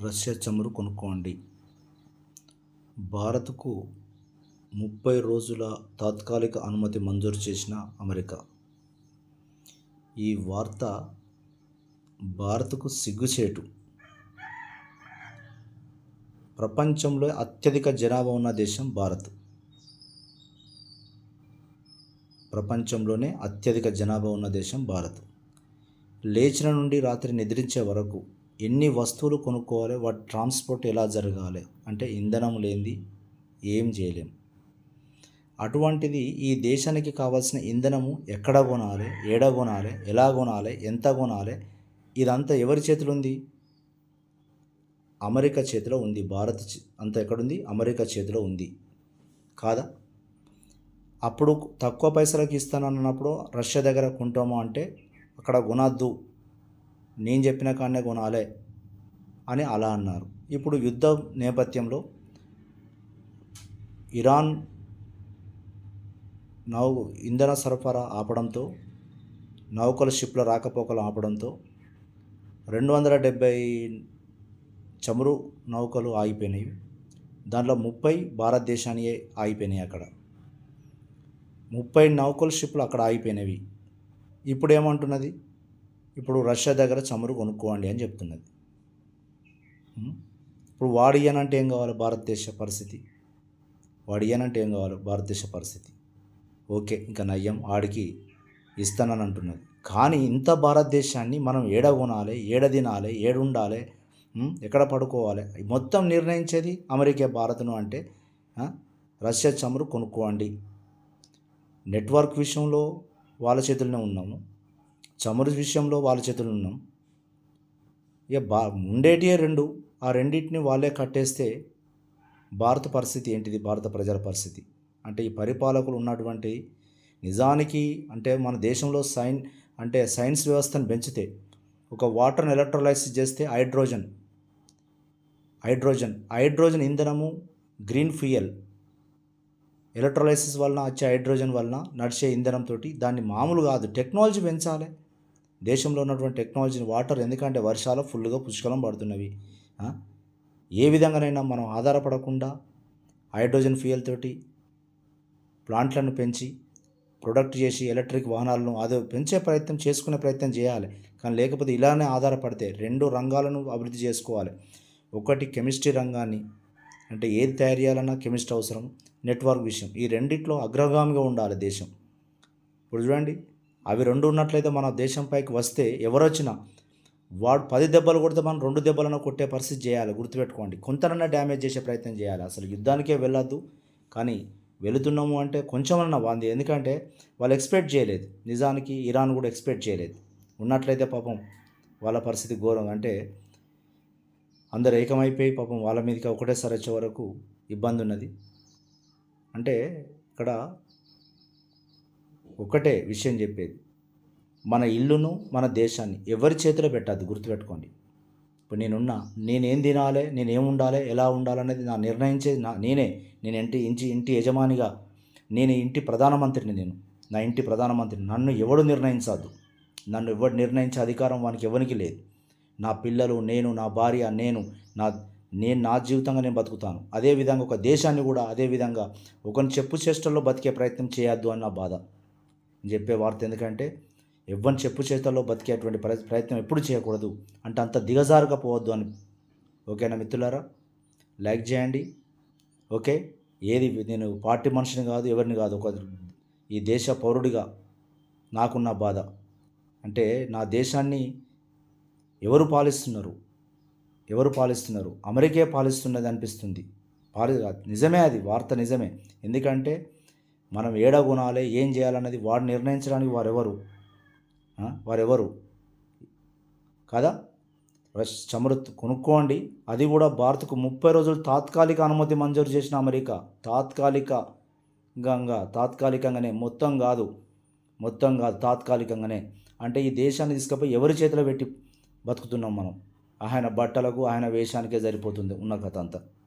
Russia చమురు కొనుక్కోండి. భారత్కు 30 రోజుల తాత్కాలిక అనుమతి మంజూరు చేసిన అమెరికా. ఈ వార్త భారత్కు సిగ్గుచేటు. ప్రపంచంలో అత్యధిక జనాభా ఉన్న దేశం భారత్. ప్రపంచంలోనే అత్యధిక జనాభా ఉన్న దేశం భారత్. లేచిన నుండి రాత్రి నిద్రించే వరకు ఎన్ని వస్తువులు కొనుక్కోవాలి, వాటి ట్రాన్స్పోర్ట్ ఎలా జరగాలి అంటే ఇంధనం లేనిది ఏం చేయలేం. అటువంటిది ఈ దేశానికి కావాల్సిన ఇంధనము ఎక్కడ కొనాలి, ఏడ కొనాలి, ఎలా కొనాలి, ఎంత కొనాలి, ఇదంతా ఎవరి చేతిలో ఉంది? అమెరికా చేతిలో ఉంది. భారత్ అంతా ఎక్కడుంది? అమెరికా చేతిలో ఉంది కాదా? అప్పుడు తక్కువ పైసలకి ఇస్తానన్నప్పుడు రష్యా దగ్గర కొంటాము అంటే అక్కడ కొనద్దు, నేను చెప్పిన కాడనే కొనాలి అని అలా అన్నారు. ఇప్పుడు యుద్ధ నేపథ్యంలో ఇరాన్ ఇంధన సరఫరా ఆపడంతో, నౌకల షిప్ల రాకపోకలు ఆపడంతో 270 చమురు నౌకలు ఆగిపోయినాయి. దాంట్లో 30 భారతదేశానియే ఆగిపోయినాయి. అక్కడ 30 నౌకల షిప్లు అక్కడ ఆగిపోయినవి. ఇప్పుడు ఏమంటున్నది? ఇప్పుడు రష్యా దగ్గర చమురు కొనుక్కోండి అని చెప్తున్నది. ఇప్పుడు వాడు ఇయ్యనంటే ఏం కావాలి భారతదేశ పరిస్థితి? వాడు ఇయ్యనంటే ఏం కావాలి భారతదేశ పరిస్థితి? ఓకే, ఇంకా నయ్యం ఆడికి ఇస్తానని అంటున్నది. కానీ ఇంత భారతదేశాన్ని మనం ఏడ కొనాలి, ఏడ తినాలి, ఏడుండాలి, ఎక్కడ పడుకోవాలి మొత్తం నిర్ణయించేది అమెరికా. భారత్ను అంటే రష్యా చమురు కొనుక్కోండి. నెట్వర్క్ విషయంలో వాళ్ళ చేతుల్లోనే ఉన్నాము, చమురు విషయంలో వాళ్ళ చేతుల్లో ఉన్నాం. ఇక ఉండేటివే రెండు, ఆ రెండింటిని వాళ్ళే కట్టేస్తే భారత పరిస్థితి ఏంటిది? భారత ప్రజల పరిస్థితి అంటే ఈ పరిపాలకులు ఉన్నటువంటి నిజానికి అంటే మన దేశంలో సైన్స్ వ్యవస్థను పెంచితే ఒక వాటర్ని ఎలక్ట్రోలైసిస్ చేస్తే హైడ్రోజన్ ఇంధనము, గ్రీన్ ఫ్యూయల్, ఎలక్ట్రోలైసిస్ వలన వచ్చే హైడ్రోజన్ వలన నడిచే ఇంధనంతో దాన్ని మామూలు కాదు, టెక్నాలజీ పెంచాలి. దేశంలో ఉన్నటువంటి టెక్నాలజీని వాటర్, ఎందుకంటే వర్షాలు ఫుల్గా పుష్కలం పడుతున్నవి. ఏ విధంగానైనా మనం ఆధారపడకుండా హైడ్రోజన్ ఫ్యూయల్ తోటి ప్లాంట్లను పెంచి ప్రొడక్ట్ చేసి ఎలక్ట్రిక్ వాహనాలను అదే చేసుకునే ప్రయత్నం చేయాలి. కానీ లేకపోతే ఇలానే ఆధారపడితే 2 రంగాలను అభివృద్ధి చేసుకోవాలి. ఒకటి కెమిస్ట్రీ రంగాన్ని, అంటే ఏది తయారు చేయాలన్నా కెమిస్ట్రీ అవసరం. నెట్వర్క్ విషయం, ఈ రెండిట్లో అగ్రగామిగా ఉండాలి దేశం. ఇప్పుడు చూడండి, అవి 2 ఉన్నట్లయితే మన దేశం పైకి వస్తే ఎవరొచ్చినా వాడు 10 దెబ్బలు కొడితే మనం 2 దెబ్బలను కొట్టే పరిస్థితి చేయాలి. గుర్తుపెట్టుకోండి, కొంతనన్నా డ్యామేజ్ చేసే ప్రయత్నం చేయాలి. అసలు యుద్ధానికే వెళ్ళొద్దు, కానీ వెళుతున్నాము అంటే కొంచెమన్నా బాగుంది. ఎందుకంటే వాళ్ళు ఎక్స్పెక్ట్ చేయలేదు. నిజానికి ఇరాన్ కూడా ఎక్స్పెక్ట్ చేయలేదు. ఉన్నట్లయితే పాపం వాళ్ళ పరిస్థితి ఘోరంగా, అంటే అందరు ఏకమైపోయి పాపం వాళ్ళ మీదకి ఒకటేసారి వచ్చే వరకు ఇబ్బంది ఉన్నది. అంటే ఇక్కడ ఒకటే విషయం చెప్పేది, మన ఇల్లును, మన దేశాన్ని ఎవరి చేతిలో పెట్టద్దు. గుర్తుపెట్టుకోండి. ఇప్పుడు నేనేం తినాలి, నేనేం ఉండాలి, ఎలా ఉండాలనేది నా నిర్ణయించేది నేనే. నేను ఇంటి యజమానిగా, నేను ఇంటి ప్రధానమంత్రిని, నా ఇంటి ప్రధానమంత్రిని. నన్ను ఎవడు నిర్ణయించద్దు. నన్ను ఎవడు నిర్ణయించే అధికారం వానికి ఎవరికి లేదు. నా పిల్లలు, నేను, నా భార్య, నేను నా జీవితంగా నేను బతుకుతాను. అదేవిధంగా ఒక దేశాన్ని కూడా అదేవిధంగా ఒకరిని చెప్పు చేష్టల్లో బతికే ప్రయత్నం చేయొద్దు అని నా బాధ. చెప్పే వార్త ఎందుకంటే ఎవరిని చెప్పు చేతల్లో బతికేటువంటి ప్రయత్నం ఎప్పుడు చేయకూడదు, అంటే అంత దిగజారుగా పోవద్దు అని. ఓకేనా మిత్రులారా? లైక్ చేయండి. ఓకే, నేను పార్టీ మనిషిని కాదు, ఎవరిని కాదు, ఈ దేశ పౌరుడిగా నాకున్న బాధ అంటే నా దేశాన్ని ఎవరు పాలిస్తున్నారు? అమెరికే పాలిస్తున్నది అనిపిస్తుంది. నిజమే, అది వార్త నిజమే. ఎందుకంటే మనం ఏడ కొనాలి, ఏం చేయాలన్నది వాడు నిర్ణయించడానికి వారెవరు కదా? చమురు కొనుక్కోండి. అది కూడా భారత్కు 30 రోజులు తాత్కాలిక అనుమతి మంజూరు చేసిన అమెరికా. తాత్కాలికంగానే, మొత్తం కాదు, తాత్కాలికంగానే. అంటే ఈ దేశాన్ని తీసుకుపోయి ఎవరి చేతిలో పెట్టి బతుకుతున్నాం మనం? ఆయన బట్టలకు, ఆయన వేషానికే సరిపోతుంది ఉన్న కథ అంతా.